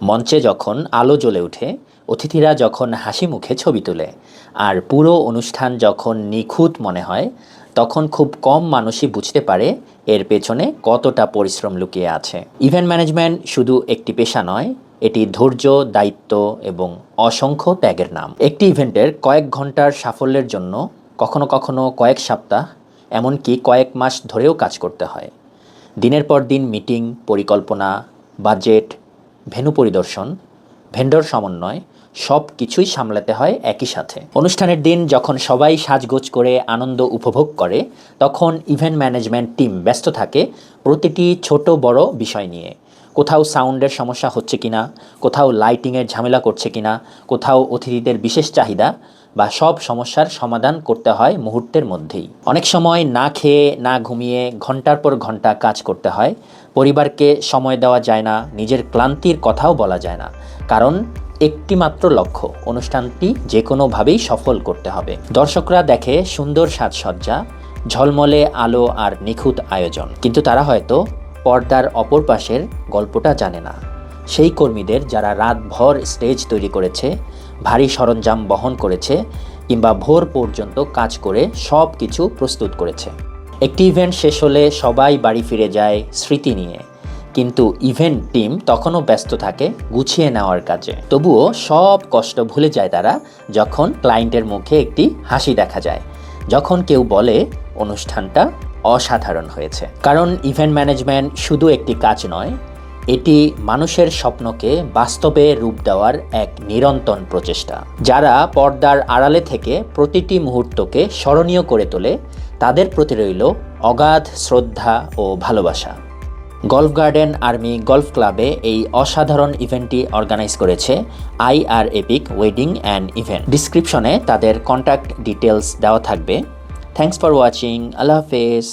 মঞ্চে যখন আলো জ্বলে ওঠে, অতিথিরা যখন হাসি মুখে ছবি তোলে, আর পুরো অনুষ্ঠান যখন নিখুঁত মনে হয়, তখন খুব কম মানুষই বুঝতে পারে এর পেছনে কতটা পরিশ্রম লুকিয়ে আছে। ইভেন্ট ম্যানেজমেন্ট শুধু একটি পেশা নয়, এটি ধৈর্য, দায়িত্ব এবং অসংখ্য ত্যাগের নাম। একটি ইভেন্টের কয়েক ঘন্টার সাফল্যের জন্য কখনো কখনো কয়েক সপ্তাহ, এমনকি কয়েক মাস ধরেও কাজ করতে হয়। দিনের পর দিন মিটিং, পরিকল্পনা, বাজেট, ভেন্যু পরিদর্শন, ভেন্ডর সমন্বয়, সব কিছুই সামলাতে হয় একই সাথে। অনুষ্ঠানের দিন যখন সবাই সাজগোজ করে আনন্দ উপভোগ করে, তখন ইভেন্ট ম্যানেজমেন্ট টিম ব্যস্ত থাকে প্রতিটি ছোট বড় বিষয় নিয়ে। কোথাও সাউন্ডের সমস্যা হচ্ছে কিনা, কোথাও লাইটিংয়ের ঝামেলা করছে কিনা, কোথাও অতিথিদের বিশেষ চাহিদা, বা সব সমস্যার সমাধান করতে হয় মুহূর্তের মধ্যেই। অনেক সময় না খেয়ে না ঘুমিয়ে ঘন্টার পর ঘন্টা কাজ করতে হয়। পরিবারকে সময় দেওয়া যায় না, নিজের ক্লান্তির কথাও বলা যায় না, কারণ একটি মাত্র লক্ষ্য, অনুষ্ঠানটি যে কোনোভাবেই সফল করতে হবে। দর্শকরা দেখে সুন্দর সাজসজ্জা, ঝলমলে আলো আর নিখুঁত আয়োজন, কিন্তু তারা হয়তো পর্দার অপর পাশের গল্পটা জানে না। সেই কর্মীদের যারা রাতভর স্টেজ তৈরি করেছে, ভারী সরঞ্জাম বহন করেছে, কিংবা ভোর পর্যন্ত কাজ করে সব কিছু প্রস্তুত করেছে। একটি ইভেন্ট শেষ হলে সবাই বাড়ি ফিরে যায় স্মৃতি নিয়ে, কিন্তু ইভেন্ট টিম তখনও ব্যস্ত থাকে গুছিয়ে নেওয়ার কাজে। তবুও সব কষ্ট ভুলে যায় তারা যখন ক্লায়েন্টের মুখে একটি হাসি দেখা যায়, যখন কেউ বলে অনুষ্ঠানটা অসাধারণ হয়েছে। কারণ ইভেন্ট ম্যানেজমেন্ট শুধু একটি কাজ নয়, এটি মানুষের স্বপ্নকে বাস্তবে রূপ দেওয়ার এক নিরন্তর প্রচেষ্টা। যারা পর্দার আড়ালে থেকে প্রতিটি মুহূর্তকে স্মরণীয় করে তোলে, তাদের প্রতি রইল অগাধ শ্রদ্ধা ও ভালোবাসা। গল্ফ গার্ডেন আর্মি গল্ফ ক্লাবে এই অসাধারণ ইভেন্টটি অর্গানাইজ করেছে IR epic wedding and event. ডিসক্রিপশনে তাদের কন্ট্যাক্ট ডিটেলস দেওয়া থাকবে। Thanks for watching. আল্লাহ হাফেজ।